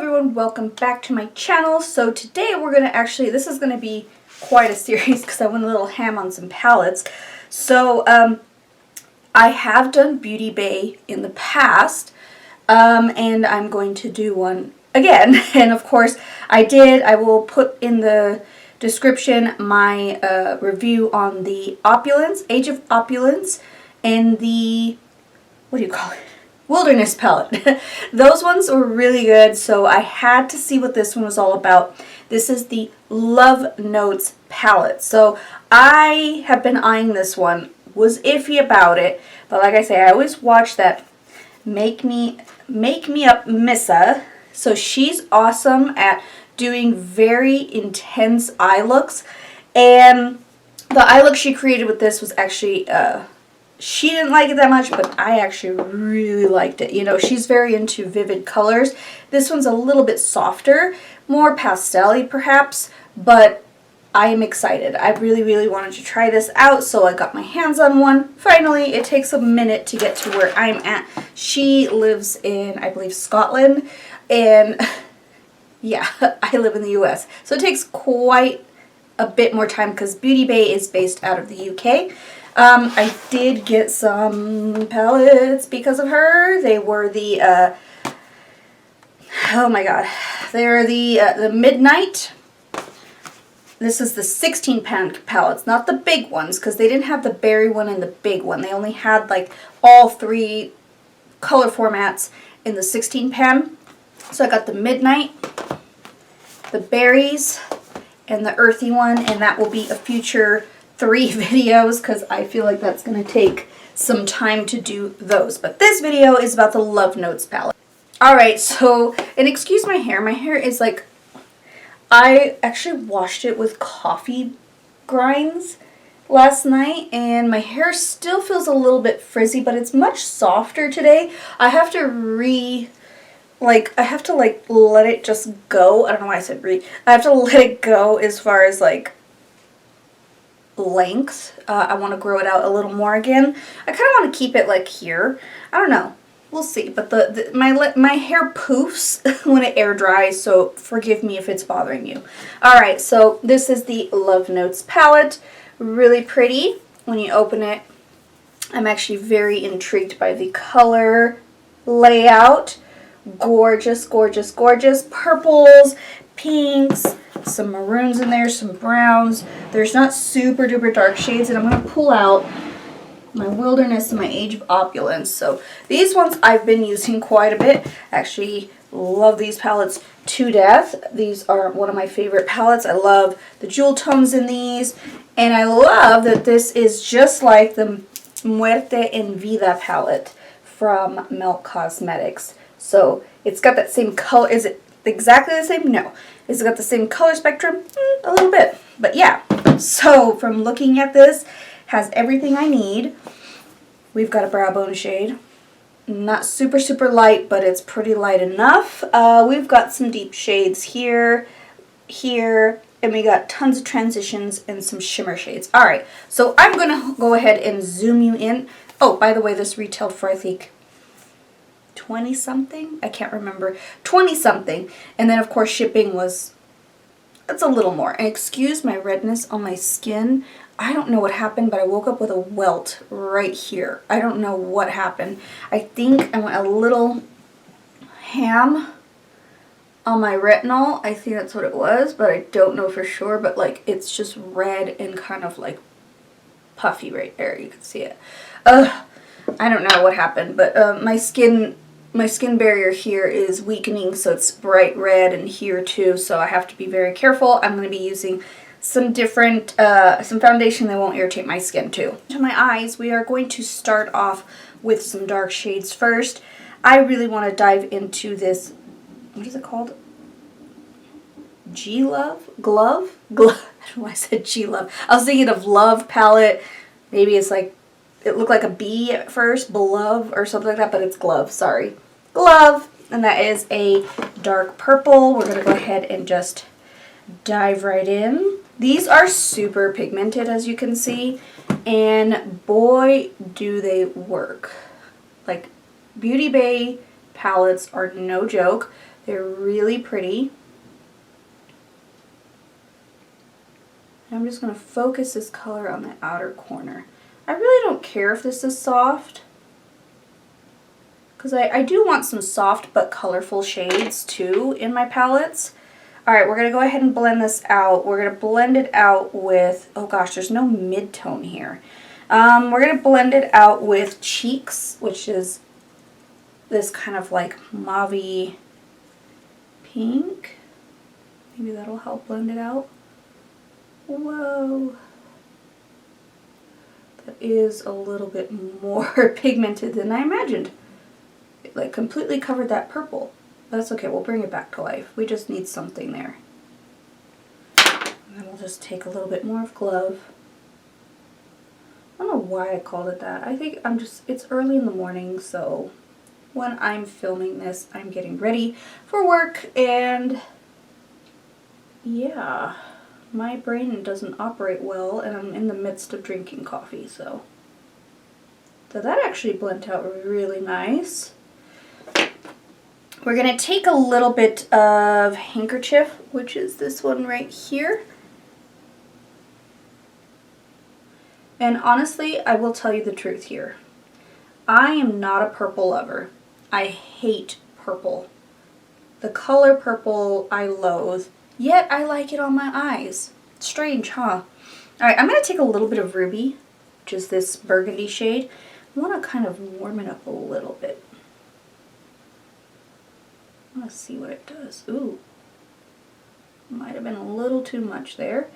everyone, welcome back to my channel. So today we're going to this is going to be quite a series because I went a little ham on some palettes. So I have done Beauty Bay in the past, and I'm going to do one again. And of course I will put in the description my review on the Opulence, Age of Opulence, and the, what do you call it? Wilderness palette. Those ones were really good, so I had to see what this one was all about. This is the Love Notes palette. So I have been eyeing this one, was iffy about it, but like I say, I always watch that Make Me Up Missa. So she's awesome at doing very intense eye looks, and the eye look she created with this was actually she didn't like it that much, but I actually really liked it. You know, she's very into vivid colors. This one's a little bit softer, more pastel-y perhaps, but I am excited. I really wanted to try this out, so I got my hands on one. Finally, it takes a minute to get to where I'm at. She lives in, I believe, Scotland, and yeah, I live in the US. So it takes quite a bit more time because Beauty Bay is based out of the UK. I did get some palettes because of her. They were the, oh my god, they're the Midnight. This is the 16-pan palettes, not the big ones, because they didn't have the berry one and the big one. They only had like all three color formats in the 16-pan. So I got the Midnight, the berries, and the earthy one, and that will be a future 3 videos because I feel like that's going to take some time to do those. But this video is about the Love Notes palette. Alright, so, and excuse my hair. My hair is like, I actually washed it with coffee grinds last night, and my hair still feels a little bit frizzy, but it's much softer today. I have to let it just go. I don't know why I said I have to let it go as far as like length. I want to grow it out a little more again. I kind of want to keep it like here. I don't know. We'll see. But my hair poofs when it air dries, so forgive me if it's bothering you. Alright, so this is the Love Notes palette. Really pretty when you open it. I'm actually very intrigued by the color layout. Gorgeous, gorgeous, gorgeous. Purples, pinks, some maroons in there, some browns. There's not super duper dark shades, and I'm going to pull out my Wilderness and my Age of Opulence. So these ones I've been using quite a bit. Actually love these palettes to death. These are one of my favorite palettes. I love the jewel tones in these, and I love that this is just like the Muerte en Vida palette from Milk Cosmetics. So it's got that same color. Is it exactly the same? No. Is it got the same color spectrum? A little bit. But yeah. So from looking at this, has everything I need. We've got a brow bone shade. Not super light, but it's pretty light enough. We've got some deep shades here, and we got tons of transitions and some shimmer shades. Alright, so I'm going to go ahead and zoom you in. Oh, by the way, this retailed for, I think, 20 something? I can't remember. 20 something. And then of course shipping was, it's a little more. And excuse my redness on my skin. I don't know what happened, but I woke up with a welt right here. I don't know what happened. I think I went a little ham on my retinol. I think that's what it was, but I don't know for sure. But like, it's just red and kind of like puffy right there. You can see it. I don't know what happened, but my skin barrier here is weakening, so it's bright red, and here too, so I have to be very careful. I'm going to be using some different, some foundation that won't irritate my skin too. To my eyes, we are going to start off with some dark shades first. I really want to dive into this, what is it called? G-Love? Glove? I don't know why I said G-Love. I was thinking of Love palette. Maybe it's like, it looked like a bee at first, Belove or something like that, but it's Glove, sorry. Glove, and that is a dark purple. We're going to go ahead and just dive right in. These are super pigmented, as you can see, and boy, do they work. Like, Beauty Bay palettes are no joke. They're really pretty. And I'm just going to focus this color on the outer corner. I really don't care if this is soft, because I do want some soft but colorful shades too in my palettes. Alright, we're going to go ahead and blend this out. We're going to blend it out with, oh gosh, there's no mid-tone here. We're going to blend it out with Cheeks, which is this kind of like mauve-y pink. Maybe that'll help blend it out. Whoa. That is a little bit more pigmented than I imagined. It like completely covered that purple. That's okay, we'll bring it back to life. We just need something there. And then we'll just take a little bit more of Glove. I don't know why I called it that. I think it's early in the morning, so when I'm filming this, I'm getting ready for work, and yeah, my brain doesn't operate well, and I'm in the midst of drinking coffee, so that actually blended out really nice. We're going to take a little bit of Handkerchief, which is this one right here. And honestly, I will tell you the truth here. I am not a purple lover. I hate purple. The color purple I loathe, yet I like it on my eyes. Strange, huh? Alright, I'm going to take a little bit of Ruby, which is this burgundy shade. I want to kind of warm it up a little bit. Let's see what it does. Ooh, might have been a little too much there,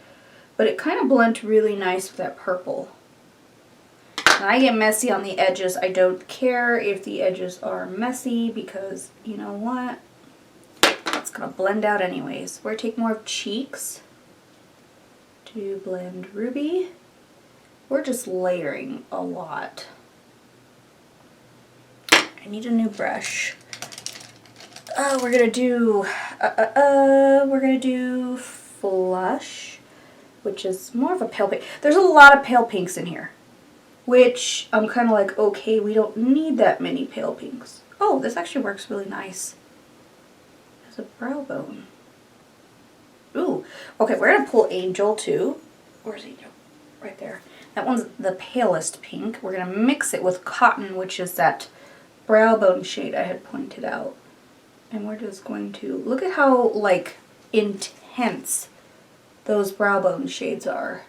but it kind of blends really nice with that purple. When I get messy on the edges, I don't care if the edges are messy, because you know what? It's going to blend out anyways. We're going to take more of Cheeks to blend Ruby. We're just layering a lot. I need a new brush. We're gonna do Flush, which is more of a pale pink. There's a lot of pale pinks in here, which I'm kind of like, okay, we don't need that many pale pinks. Oh, this actually works really nice as a brow bone. Ooh, okay, we're gonna pull Angel too. Where's Angel? Right there. That one's the palest pink. We're gonna mix it with Cotton, which is that brow bone shade I had pointed out. And we're just going to, look at how, like, intense those brow bone shades are.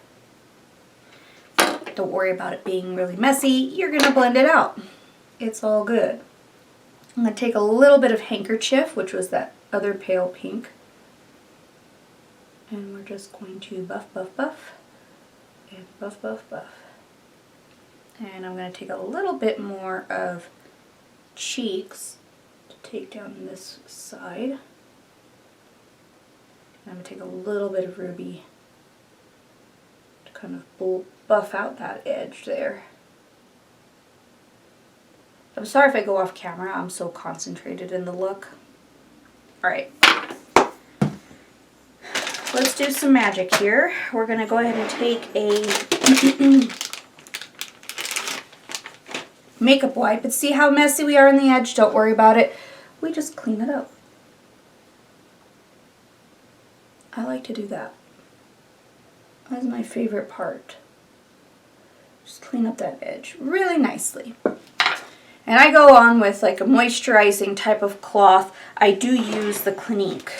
Don't worry about it being really messy. You're going to blend it out. It's all good. I'm going to take a little bit of Handkerchief, which was that other pale pink. And we're just going to buff, buff, buff. And buff, buff, buff. And I'm going to take a little bit more of Cheeks. Take down this side. And I'm going to take a little bit of Ruby to kind of buff out that edge there. I'm sorry if I go off camera, I'm so concentrated in the look. Alright, let's do some magic here. We're going to go ahead and take a makeup wipe, and see how messy we are in the edge? Don't worry about it. We just clean it up. I like to do that. That's my favorite part. Just clean up that edge really nicely. And I go on with like a moisturizing type of cloth. I do use the Clinique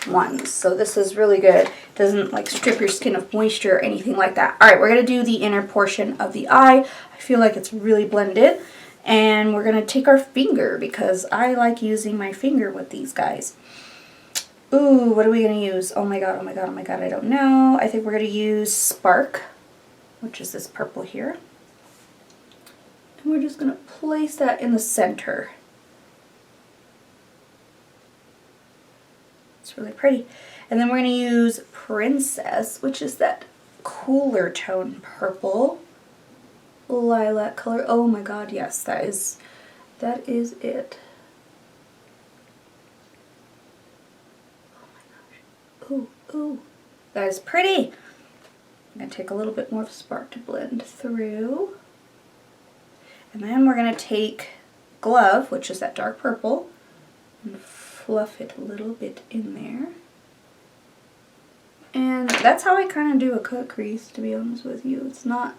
ones, so this is really good. It doesn't like strip your skin of moisture or anything like that. Alright, we're going to do the inner portion of the eye. I feel like it's really blended. And we're going to take our finger, because I like using my finger with these guys. Ooh, what are we going to use? Oh my god, oh my god, oh my god, I don't know. I think we're going to use Spark, which is this purple here. And we're just going to place that in the center. It's really pretty. And then we're going to use Princess, which is that cooler tone purple. Lilac color. Oh my god, yes, that is it. Oh my gosh. Ooh, ooh. That is pretty. I'm going to take a little bit more of Spark to blend through. And then we're going to take Glove, which is that dark purple, and fluff it a little bit in there. And that's how I kind of do a cut crease, to be honest with you. It's not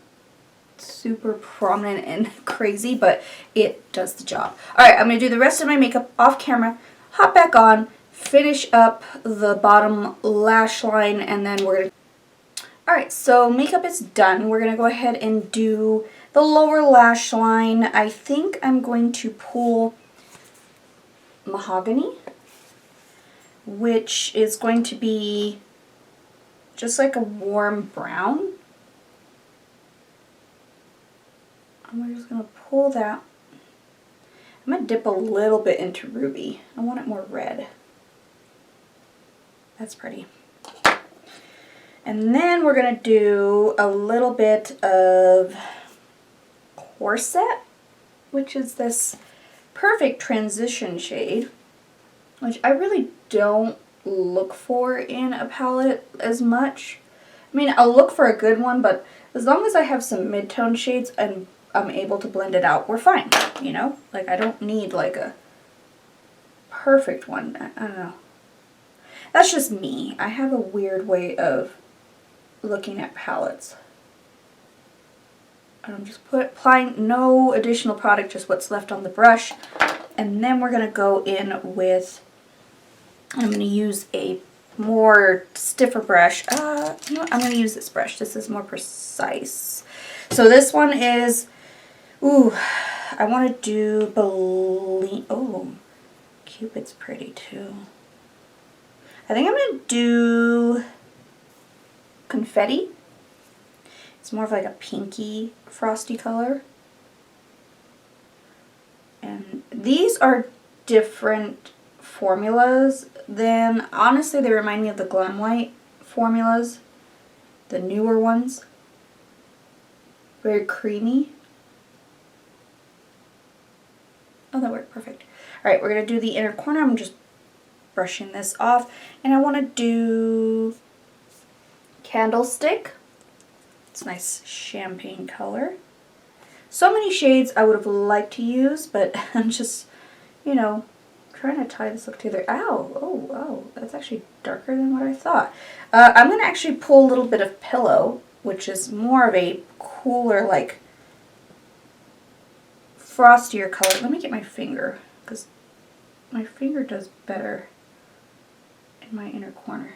super prominent and crazy, but it does the job. Alright, I'm going to do the rest of my makeup off camera, hop back on, finish up the bottom lash line, and then we're going to... Alright, so makeup is done. We're going to go ahead and do the lower lash line. I think I'm going to pull Mahogany, which is going to be just like a warm brown. And we're just going to pull that. I'm going to dip a little bit into Ruby. I want it more red. That's pretty. And then we're going to do a little bit of Corset, which is this perfect transition shade, which I really don't look for in a palette as much. I mean, I'll look for a good one, but as long as I have some mid-tone shades and I'm able to blend it out, we're fine, you know? Like, I don't need, like, a perfect one. I don't know. That's just me. I have a weird way of looking at palettes. I'm just applying no additional product, just what's left on the brush. And then we're going to go in with, I'm going to use a more stiffer brush. You know what? I'm going to use this brush. This is more precise. So this one is, ooh, I want to do, oh, Cupid's pretty too. I think I'm going to do Confetti. It's more of like a pinky frosty color. And these are different formulas than, honestly, they remind me of the Glam White formulas, the newer ones. Very creamy. Oh, that worked perfect. Alright, we're going to do the inner corner. I'm just brushing this off. And I want to do Candlestick. It's a nice champagne color. So many shades I would have liked to use, but I'm just, you know, trying to tie this look together. Ow! Oh, that's actually darker than what I thought. I'm going to actually pull a little bit of Pillow, which is more of a cooler, like, frostier color. Let me get my finger, because my finger does better in my inner corner.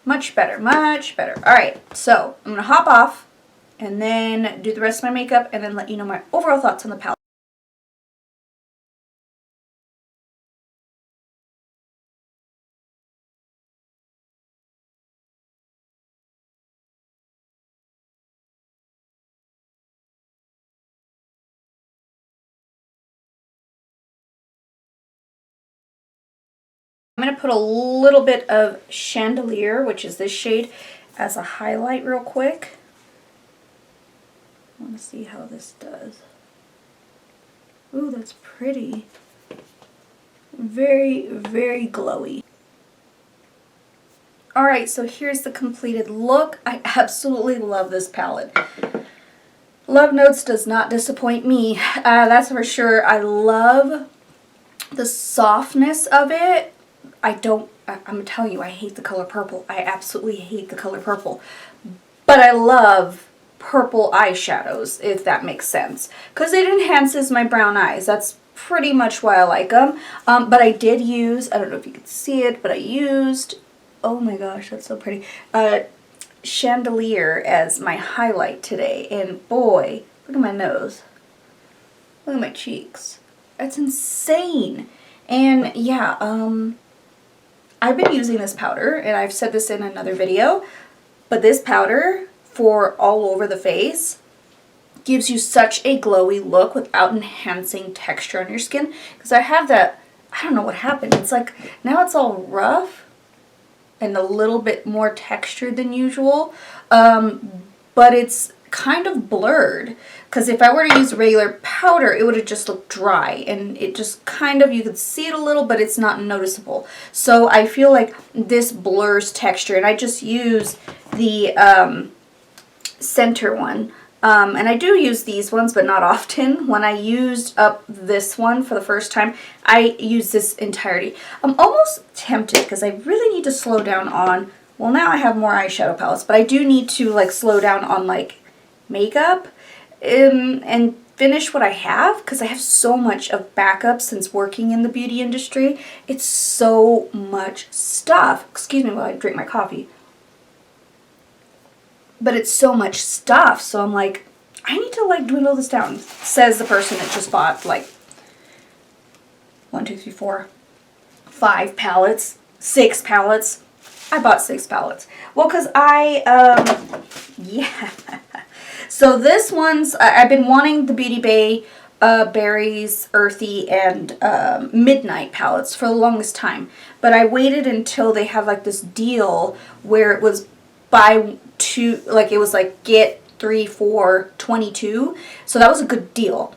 Much better, much better. Alright, so I'm going to hop off and then do the rest of my makeup and then let you know my overall thoughts on the palette. I'm going to put a little bit of Chandelier, which is this shade, as a highlight real quick. I want to see how this does. Ooh, that's pretty. Very, very glowy. Alright, so here's the completed look. I absolutely love this palette. Love Notes does not disappoint me. That's for sure. I love the softness of it. I'm telling you, I hate the color purple. I absolutely hate the color purple. But I love purple eyeshadows, if that makes sense. Because it enhances my brown eyes. That's pretty much why I like them. But I did use, I don't know if you can see it, but I used, oh my gosh, that's so pretty, Chandelier as my highlight today. And boy, look at my nose. Look at my cheeks. That's insane. And yeah, I've been using this powder, and I've said this in another video, but this powder for all over the face gives you such a glowy look without enhancing texture on your skin. Because I have that, I don't know what happened. It's like, now it's all rough and a little bit more textured than usual, but it's kind of blurred. Because if I were to use regular powder, it would have just looked dry, and it just kind of, you could see it a little, but it's not noticeable. So I feel like this blurs texture, and I just use the center one, And I do use these ones, but not often. When I used up this one for the first time, I used this entirety. I'm almost tempted because I really need to slow down on, well, now I have more eyeshadow palettes, but I do need to like slow down on like makeup and finish what I have, because I have so much of backup since working in the beauty industry. It's so much stuff. Excuse me while I drink my coffee. But it's so much stuff, so I'm like, I need to like dwindle this down, says the person that just bought like 1, 2, 3, 4, 5 palettes, 6 palettes. I bought 6 palettes. Well, because yeah. So this one's, I've been wanting the Beauty Bay Berries, Earthy, and Midnight palettes for the longest time. But I waited until they have like this deal where it was buy 2, like it was like get 3 for 22. So that was a good deal.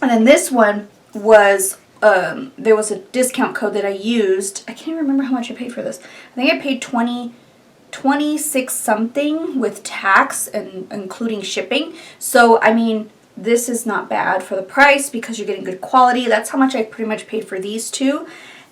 And then this one was, there was a discount code that I used. I can't even remember how much I paid for this. I think I paid 26 something with tax and including shipping. So, I mean, this is not bad for the price because you're getting good quality. That's how much I pretty much paid for these two.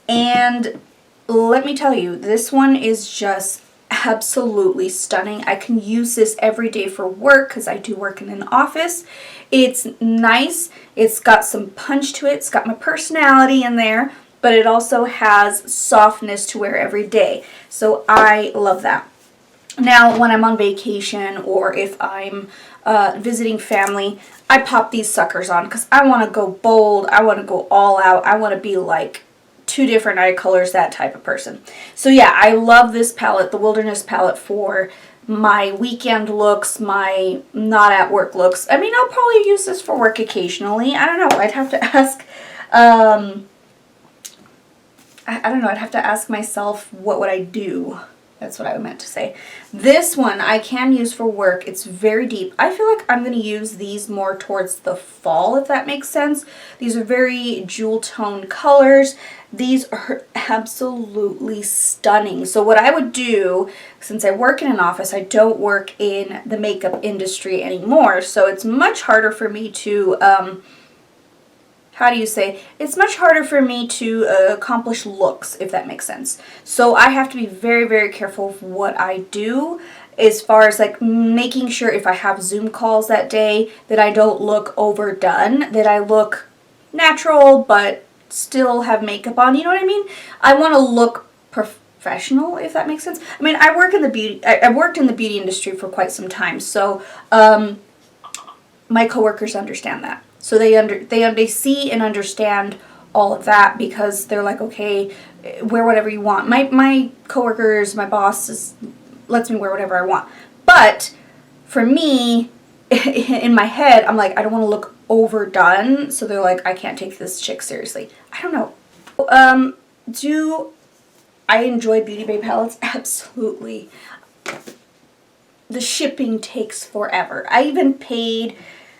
And let me tell you, this one is just absolutely stunning. I can use this every day for work because I do work in an office. It's nice. It's got some punch to it. It's got my personality in there, but it also has softness to wear every day. So I love that. Now, when I'm on vacation or if I'm visiting family, I pop these suckers on because I want to go bold. I want to go all out. I want to be like 2 different eye colors, that type of person. So yeah, I love this palette, the Wilderness palette, for my weekend looks, my not at work looks. I mean, I'll probably use this for work occasionally. I don't know. I'd have to ask, I don't know. I'd have to ask myself, what would I do? That's what I meant to say. This one I can use for work. It's very deep. I feel like I'm going to use these more towards the fall, if that makes sense. These are very jewel tone colors. These are absolutely stunning. So what I would do, since I work in an office, I don't work in the makeup industry anymore. So it's much harder for me to, it's much harder for me to accomplish looks, if that makes sense. So I have to be very, very careful of what I do as far as like making sure if I have Zoom calls that day that I don't look overdone, that I look natural but still have makeup on, you know what I mean? I want to look professional, if that makes sense. I mean, I worked in the beauty industry for quite some time, so my coworkers understand that. So they see and understand all of that because they're like, okay, wear whatever you want. My coworkers, my boss lets me wear whatever I want. But for me, in my head, I'm like, I don't want to look overdone. So they're like, I can't take this chick seriously. I don't know. Do I enjoy Beauty Bay palettes? Absolutely. The shipping takes forever. I even paid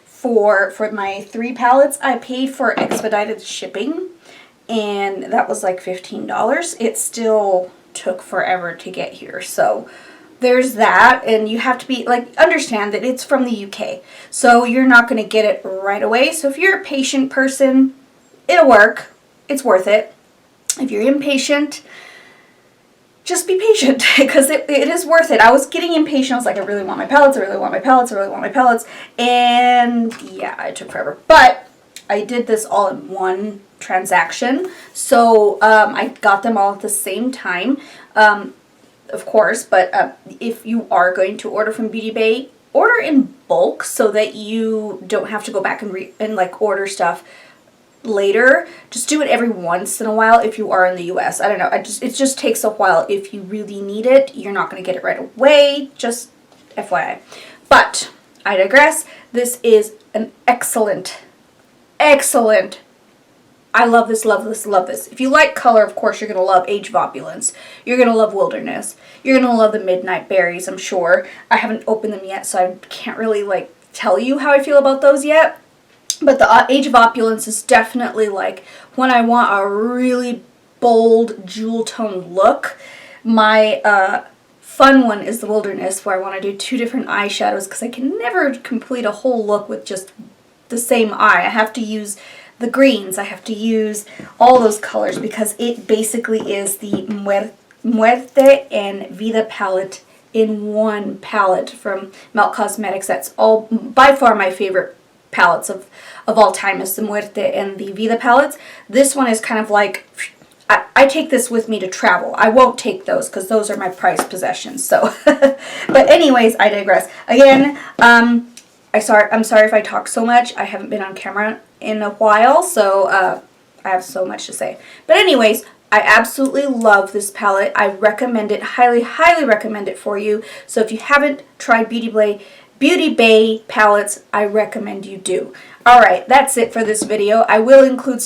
for my 3 palettes, I paid for expedited shipping, and that was like $15. It still took forever to get here. So there's that, and you have to be like, understand that it's from the UK, so you're not going to get it right away. So if you're a patient person, it'll work. It's worth it. If you're impatient, just be patient because it is worth it. I was getting impatient. I was like, I really want my palettes. I really want my palettes. I really want my palettes. And yeah, it took forever. But I did this all in one transaction. So I got them all at the same time, of course. But if you are going to order from Beauty Bay, order in bulk so that you don't have to go back and like order stuff later. Just do it every once in a while if you are in the US. I don't know. It just takes a while. If you really need it, you're not going to get it right away. Just FYI. But I digress. This is an excellent. I love this, love this, love this. If you like color, of course, you're going to love Age of Opulence. You're going to love Wilderness. You're going to love the Midnight Berries, I'm sure. I haven't opened them yet, so I can't really like tell you how I feel about those yet. But the Age of Opulence is definitely like when I want a really bold jewel tone look. My fun one is the Wilderness, where I want to do 2 different eyeshadows because I can never complete a whole look with just the same eye. I have to use the greens, I have to use all those colors because it basically is the Muerte and Vida palette in one palette from Melt Cosmetics. That's all by far my favorite palettes of all time is the Muerte and the Vida palettes. This one is kind of like, I take this with me to travel. I won't take those because those are my prized possessions. So, but anyways, I digress. Again, I'm sorry if I talk so much. I haven't been on camera in a while, so I have so much to say. But anyways, I absolutely love this palette. I recommend it, highly, highly recommend it for you. So if you haven't tried Beauty Bay palettes, I recommend you do. Alright, that's it for this video. I will include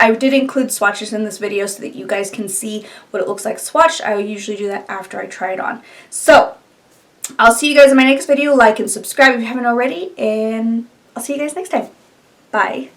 I did include swatches in this video so that you guys can see what it looks like swatched. I will usually do that after I try it on. So, I'll see you guys in my next video. Like and subscribe if you haven't already, and I'll see you guys next time. Bye.